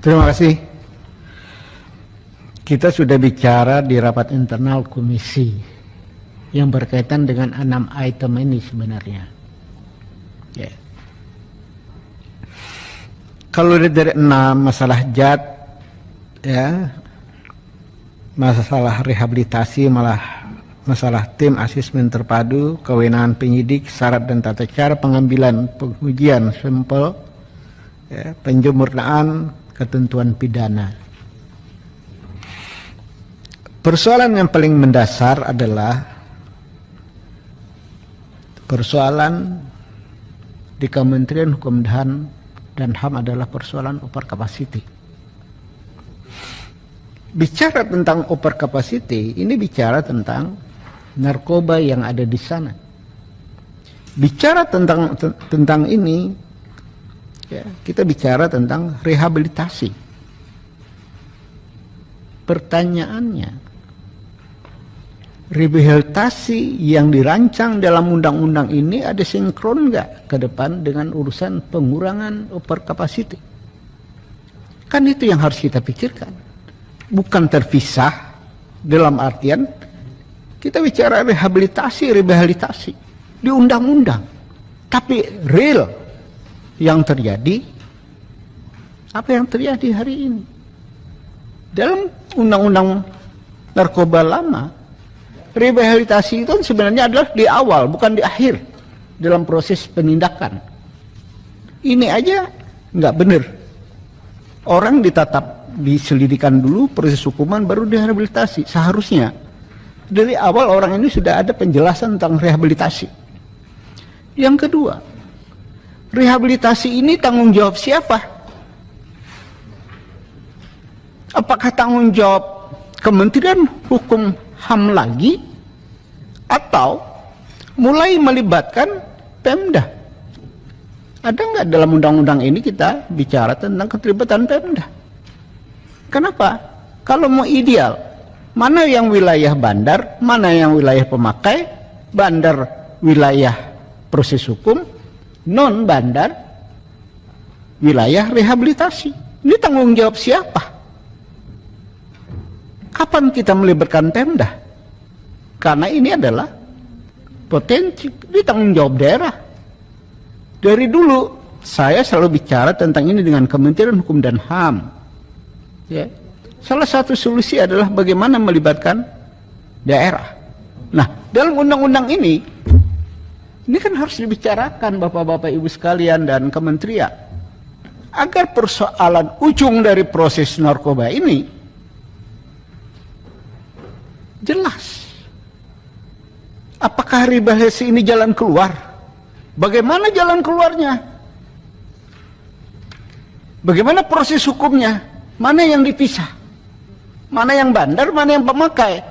Terima kasih. Kita sudah bicara di rapat internal komisi yang berkaitan dengan 6 item ini sebenarnya. Ya. Kalau dari 6 masalah JAT, ya, masalah rehabilitasi, masalah tim asesmen terpadu, kewenangan penyidik, syarat dan tata cara pengambilan pengujian sampel, ya, penjemurnaan, ketentuan pidana. Persoalan yang paling mendasar adalah persoalan di Kementerian Hukum dan HAM adalah persoalan over capacity. Bicara tentang over capacity, ini bicara tentang narkoba yang ada di sana. Bicara tentang ini, ya, kita bicara tentang rehabilitasi. Pertanyaannya, rehabilitasi yang dirancang dalam undang-undang ini ada sinkron nggak ke depan dengan urusan pengurangan over capacity? Kan itu yang harus kita pikirkan. Bukan terpisah dalam artian kita bicara rehabilitasi di undang-undang. Tapi real yang terjadi, apa yang terjadi hari ini? Dalam undang-undang narkoba lama, rehabilitasi itu sebenarnya adalah di awal, bukan di akhir dalam proses penindakan. Ini aja nggak benar. Orang diselidikan dulu, proses hukuman, baru direhabilitasi. Seharusnya dari awal orang ini sudah ada penjelasan tentang rehabilitasi. Yang kedua, rehabilitasi ini tanggung jawab siapa? Apakah tanggung jawab Kementerian Hukum HAM lagi, atau mulai melibatkan Pemda? Ada nggak dalam undang-undang ini kita bicara tentang keterlibatan Pemda? Kenapa? Kalau mau ideal, mana yang wilayah bandar, mana yang wilayah pemakai, bandar wilayah proses hukum, non bandar wilayah rehabilitasi. Ini tanggung jawab siapa? Kapan kita melibatkan Pemda? Karena ini adalah potensi, ini tanggung jawab daerah. Dari dulu saya selalu bicara tentang ini dengan Kementerian Hukum dan HAM. Ya. Salah satu solusi adalah bagaimana melibatkan daerah. Nah, dalam undang-undang ini kan harus dibicarakan Bapak-Bapak Ibu sekalian dan kementerian, agar persoalan ujung dari proses narkoba ini jelas. Apakah rehabilitasi ini jalan keluar? Bagaimana jalan keluarnya? Bagaimana proses hukumnya? Mana yang dipisah? Mana yang bandar, mana yang pemakai?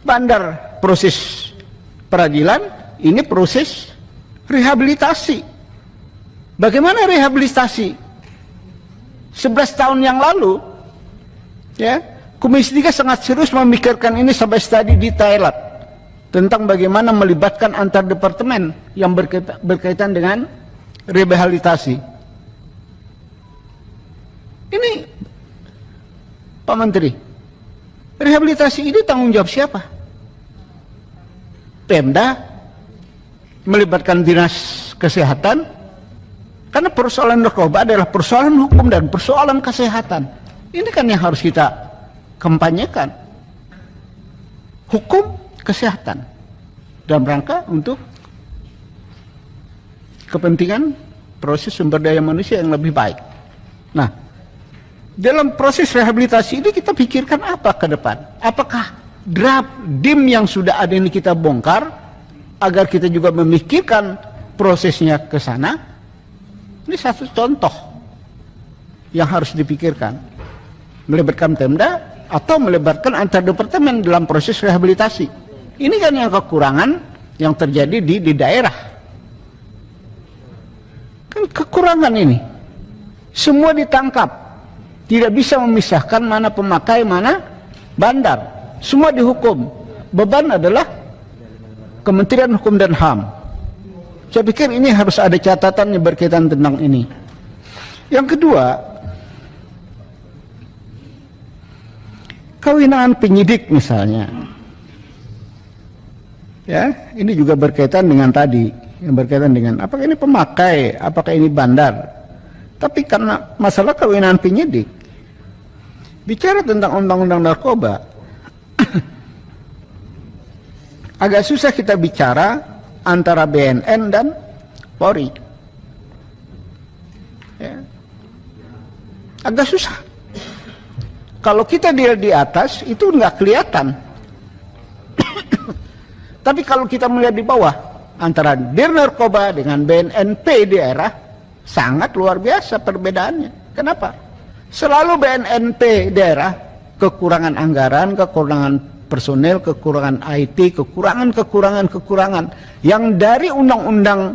Bandar proses peradilan, ini proses rehabilitasi. Bagaimana rehabilitasi? 11 tahun yang lalu, ya, Komisi 3 sangat serius memikirkan ini sampai studi di Thailand tentang bagaimana melibatkan antar departemen yang berkaitan dengan rehabilitasi. Ini Pak Menteri, rehabilitasi ini tanggung jawab siapa? Pemda melibatkan dinas kesehatan, karena persoalan narkoba adalah persoalan hukum dan persoalan kesehatan. Ini kan yang harus kita kampanyekan, hukum kesehatan dalam rangka untuk kepentingan proses sumber daya manusia yang lebih baik. Nah, dalam proses rehabilitasi ini kita pikirkan apa ke depan? Apakah draft DIM yang sudah ada ini kita bongkar agar kita juga memikirkan prosesnya ke sana? Ini satu contoh yang harus dipikirkan. Melibatkan Pemda atau melibatkan antar departemen dalam proses rehabilitasi. Ini kan yang kekurangan yang terjadi di daerah. Kan kekurangan ini. Semua ditangkap. Tidak bisa memisahkan mana pemakai, mana bandar. Semua dihukum. Beban adalah Kementerian Hukum dan HAM. Saya pikir ini harus ada catatan yang berkaitan tentang ini. Yang kedua, kewenangan penyidik misalnya. Ya, ini juga berkaitan dengan tadi, yang berkaitan dengan apakah ini pemakai, apakah ini bandar. Tapi karena masalah kewenangan penyidik, bicara tentang undang-undang narkoba, agak susah kita bicara antara BNN dan Polri. Ya. Agak susah. Kalau kita di atas itu nggak kelihatan. Tapi kalau kita melihat di bawah antara Dir Narkoba dengan BNNP di daerah sangat luar biasa perbedaannya. Kenapa? Selalu BNNP daerah kekurangan anggaran, kekurangan personel, kekurangan IT, kekurangan yang dari undang-undang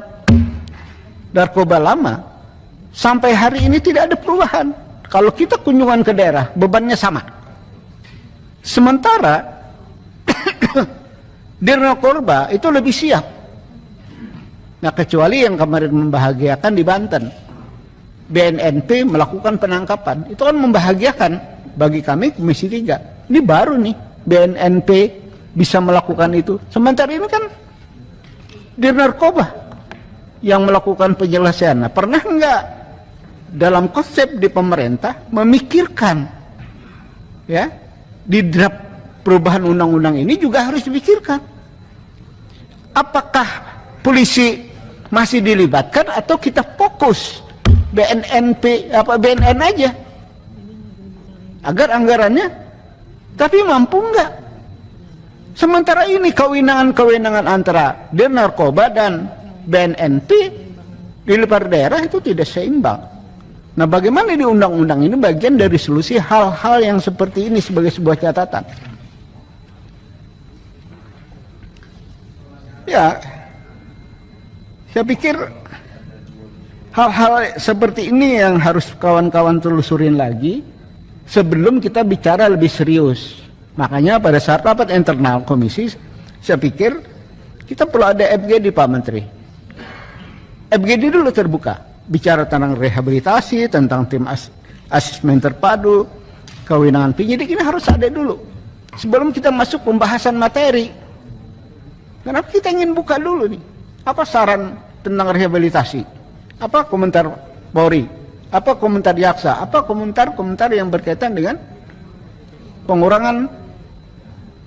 narkoba lama sampai hari ini tidak ada perubahan. Kalau kita kunjungan ke daerah, bebannya sama. Sementara Dir Narkoba itu lebih siap. Nah, kecuali yang kemarin membahagiakan di Banten, BNNP melakukan penangkapan, itu kan membahagiakan bagi kami Komisi 3. Ini baru nih BNNP bisa melakukan itu. Sementara ini kan Dir Narkoba yang melakukan penyelesaian. Nah, pernah enggak dalam konsep di pemerintah memikirkan, ya, di draft perubahan undang-undang ini juga harus dipikirkan. Apakah polisi masih dilibatkan atau kita fokus BNN aja agar anggarannya, tapi mampu enggak? Sementara ini kewenangan antara Dir Narkoba dan BNNP di lebar daerah itu tidak seimbang. Nah, bagaimana di undang-undang ini bagian dari solusi hal-hal yang seperti ini sebagai sebuah catatan. Ya, saya pikir hal-hal seperti ini yang harus kawan-kawan telusurin lagi sebelum kita bicara lebih serius. Makanya pada saat rapat internal komisi, saya pikir kita perlu ada FGD Pak Menteri. FGD dulu terbuka, bicara tentang rehabilitasi, tentang tim asesmen terpadu, kewenangan penyidik ini harus ada dulu sebelum kita masuk pembahasan materi. Kenapa kita ingin buka dulu nih? Apa saran tentang rehabilitasi? Apa komentar Polri? Apa komentar jaksa? Apa komentar yang berkaitan dengan pengurangan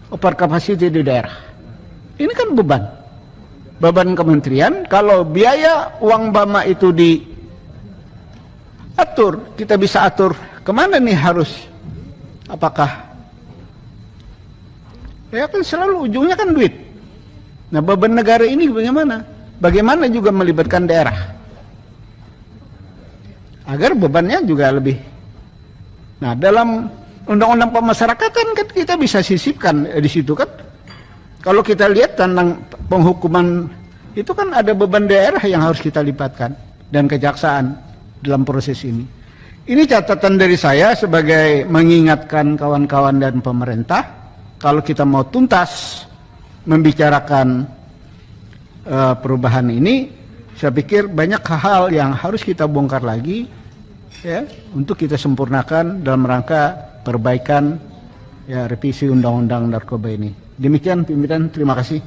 overcapacity di daerah? Ini kan beban kementerian. Kalau biaya uang BAMA itu diatur, kita bisa atur kemana nih harus? Apakah? Ya kan selalu ujungnya kan duit. Nah, beban negara ini bagaimana? Bagaimana juga melibatkan daerah agar bebannya juga lebih. Nah, dalam undang-undang pemasyarakatan kan kita bisa sisipkan di situ kan. Kalau kita lihat tentang penghukuman itu kan ada beban daerah yang harus kita libatkan dan kejaksaan dalam proses ini. Ini catatan dari saya sebagai mengingatkan kawan-kawan dan pemerintah, kalau kita mau tuntas membicarakan perubahan ini, saya pikir banyak hal yang harus kita bongkar lagi, ya, untuk kita sempurnakan dalam rangka perbaikan, ya, revisi undang-undang narkoba ini. Demikian pimpinan, terima kasih.